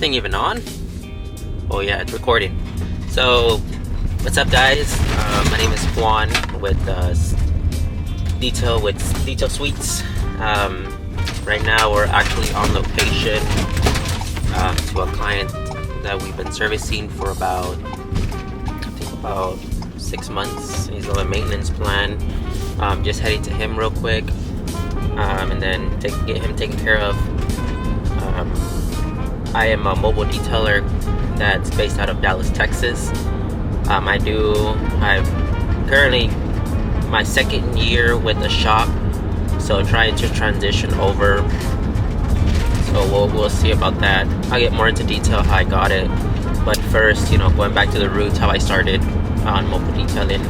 thing even on? Oh yeah, it's recording. So, what's up guys? My name is Juan with Detail Suites. Right now we're actually on location to a client that we've been servicing for about 6 months. He's on a maintenance plan. Just heading to him real quick, and then get him taken care of. I am a mobile detailer that's based out of Dallas, Texas. I'm currently my second year with the shop, so trying to transition over. So we'll see about that. I'll get more into detail how I got it, but first, going back to the roots, how I started on mobile detailing.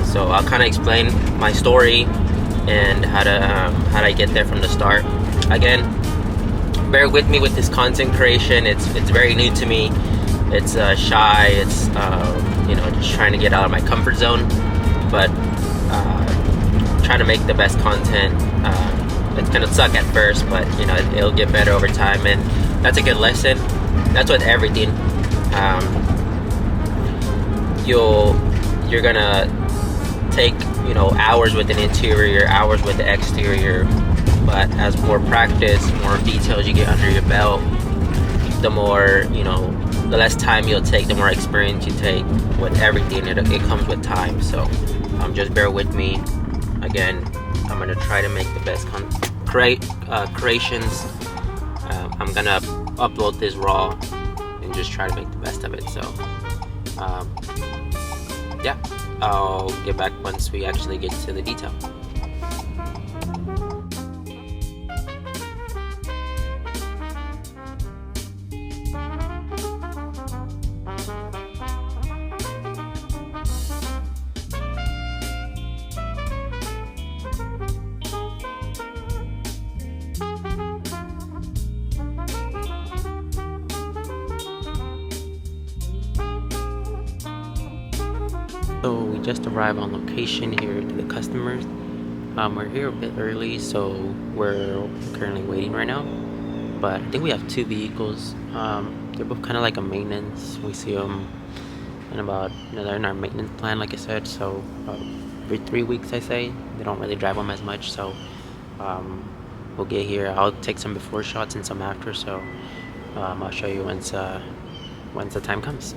So I'll kind of explain my story and how to get there from the start. Again, bear with me with this content creation. It's very new to me. It's shy. It's just trying to get out of my comfort zone, but trying to make the best content. It's gonna suck at first, but it'll get better over time, and that's a good lesson. That's with everything. You're gonna take hours with an interior, hours with the exterior, but as more practice, more details you get under your belt, the more the less time you'll take, the more experience you take with everything. It comes with time, so just bear with me. Again, I'm gonna try to make the best creations. I'm gonna upload this raw and just try to make the best of it. So yeah, I'll get back once we actually get to the detail. So we just arrived on location here to the customers. We're here a bit early, so we're currently waiting right now. But I think we have two vehicles. They're both kind of like a maintenance. We see them in about, they're in our maintenance plan, like I said. So every 3 weeks, I say. They don't really drive them as much, so we'll get here. I'll take some before shots and some after. So I'll show you once the time comes.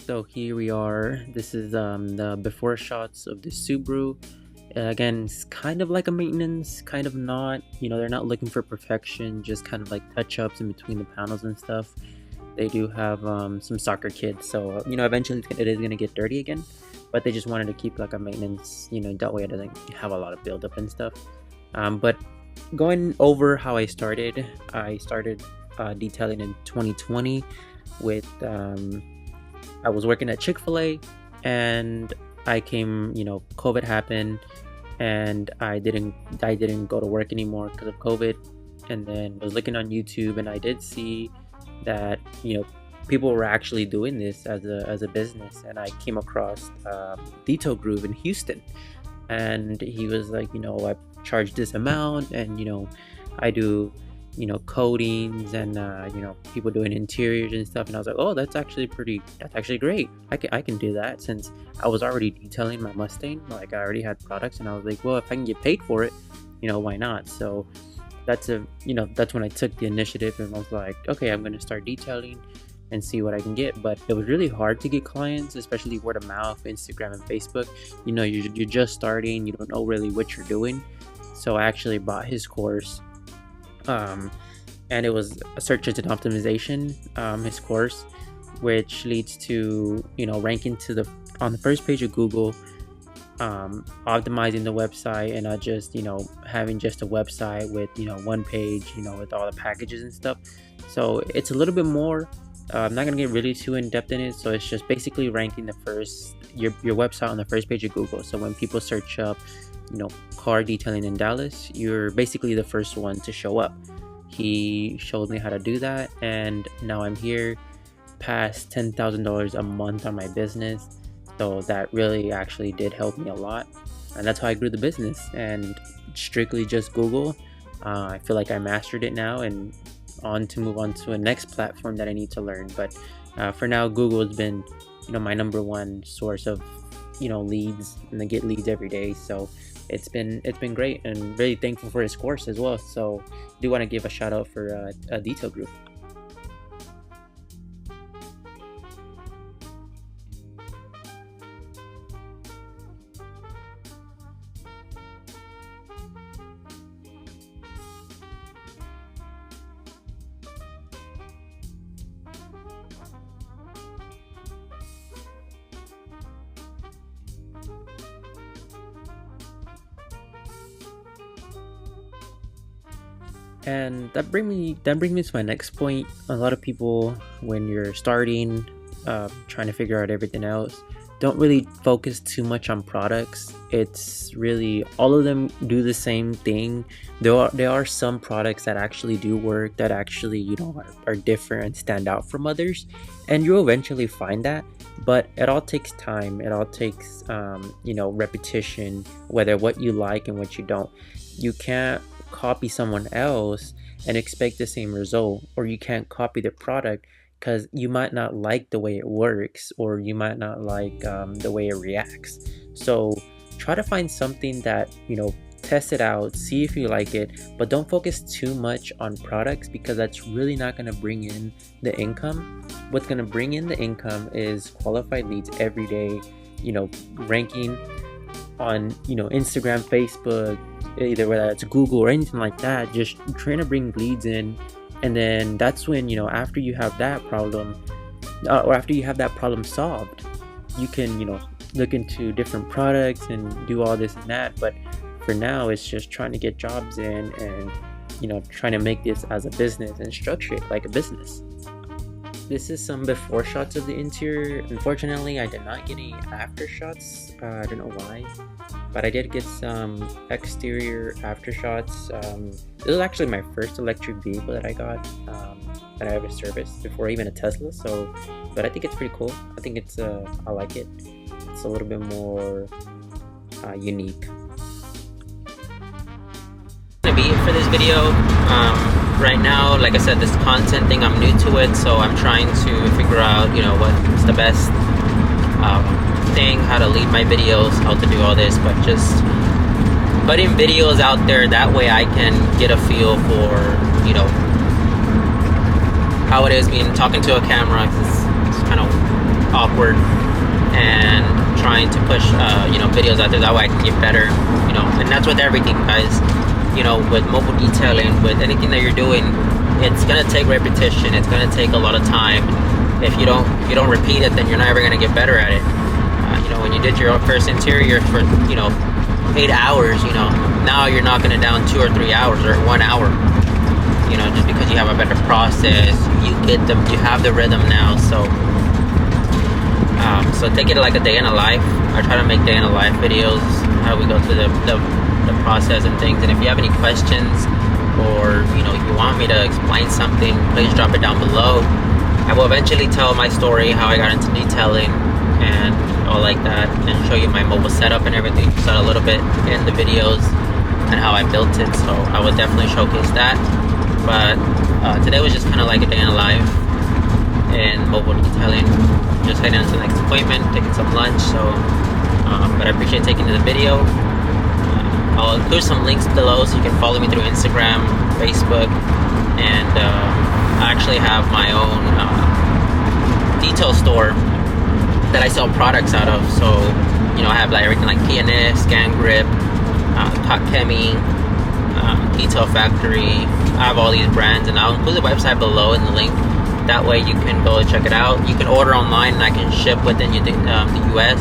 So here we are. This is the before shots of the Subaru. Again, it's kind of like a maintenance, kind of not. They're not looking for perfection, just kind of like touch-ups in between the panels and stuff. They do have some soccer kits, so eventually it is gonna get dirty again. But they just wanted to keep like a maintenance, that way it doesn't have a lot of buildup and stuff. But going over how I started detailing in 2020 with I was working at Chick-fil-A, and I came, COVID happened, and I didn't go to work anymore because of COVID. And then was looking on YouTube, and I did see that people were actually doing this as a business, and I came across Detail Groove in Houston, and he was like, I charge this amount, and I do coatings and people doing interiors and stuff. And I was like, oh, that's actually great. I can do that, since I was already detailing my Mustang. Like, I already had products, and I was like, well, if I can get paid for it, why not? So that's when I took the initiative and was like, okay, I'm gonna start detailing and see what I can get. But it was really hard to get clients, especially word of mouth, Instagram and Facebook. You're just starting, you don't know really what you're doing. So I actually bought his course, and it was a search engine optimization, his course, which leads to ranking on the first page of Google, optimizing the website, and not just having just a website with one page with all the packages and stuff. So it's a little bit more. I'm not gonna get really too in depth in it. So it's just basically ranking your website on the first page of Google. So when people search up car detailing in Dallas, you're basically the first one to show up. He showed me how to do that, and now I'm here past $10,000 a month on my business. So that really actually did help me a lot, and that's how I grew the business. And strictly just Google, I feel like I mastered it now, and on to move on to a next platform that I need to learn. But for now, Google has been, my number one source of, leads, and I get leads every day. So it's been great, and really thankful for his course as well. So do want to give a shout out for a Detail Group. And that brings me to my next point. A lot of people, when you're starting, trying to figure out everything else, don't really focus too much on products. It's really all of them do the same thing. There are some products that actually do work, that actually are different and stand out from others, and you'll eventually find that. But it all takes time. It all takes repetition, whether what you like and what you don't. You can't copy someone else and expect the same result, or you can't copy the product because you might not like the way it works, or you might not like the way it reacts. So try to find something that, test it out, see if you like it, but don't focus too much on products, because that's really not going to bring in the income. What's going to bring in the income is qualified leads every day, ranking on Instagram, Facebook, either whether it's Google or anything like that. Just trying to bring leads in, and then that's when, after you have that problem, or after you have that problem solved, you can look into different products and do all this and that. But for now, it's just trying to get jobs in, and trying to make this as a business and structure it like a business. This is some before shots of the interior. Unfortunately, I did not get any after shots. I don't know why, but I did get some exterior after shots. This was actually my first electric vehicle that I got, that I ever serviced before even a Tesla. So, but I think it's pretty cool. I think I like it. It's a little bit more unique. Gonna be it for this video. Right now, like I said, this content thing, I'm new to it, so I'm trying to figure out, what's the best thing, how to lead my videos, how to do all this, but just putting videos out there, that way I can get a feel for, how it is talking to a camera, 'cause it's kind of awkward, and trying to push, videos out there, that way I can get better, and that's with everything, guys. With mobile detailing, with anything that you're doing, it's gonna take repetition. It's gonna take a lot of time. If you don't repeat it, then you're not ever gonna get better at it. When you did your first interior for 8 hours, now you're knocking it down 2 or 3 hours or 1 hour. Just because you have a better process, you have the rhythm now. So take it like a day in a life. I try to make day in a life videos, how we go through the process and things. And if you have any questions, or you want me to explain something, please drop it down below. I will eventually tell my story, how I got into detailing and all like that, and show you my mobile setup and everything. So a little bit in the videos and how I built it. So I will definitely showcase that. But today was just kind of like a day in a life in mobile detailing. Just heading into the next appointment, taking some lunch. So, but I appreciate taking the video. I'll include some links below so you can follow me through Instagram, Facebook, and I actually have my own detail store that I sell products out of. So, I have everything like PNS, Scan Grip, Hot Chemi, Detail Factory. I have all these brands, and I'll include the website below in the link. That way you can go check it out. You can order online, and I can ship within the US,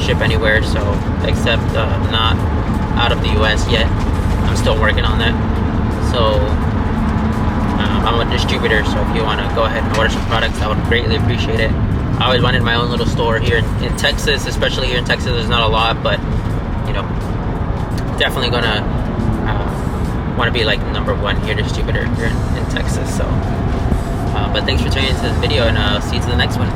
ship anywhere. So, except not out of the US yet. I'm still working on that. So I'm a distributor, so if you want to go ahead and order some products, I would greatly appreciate it. I always wanted my own little store here in Texas, especially here in Texas. There's not a lot, but definitely gonna want to be like number one here distributor here in Texas. So but thanks for tuning into this video, and I'll see you to the next one.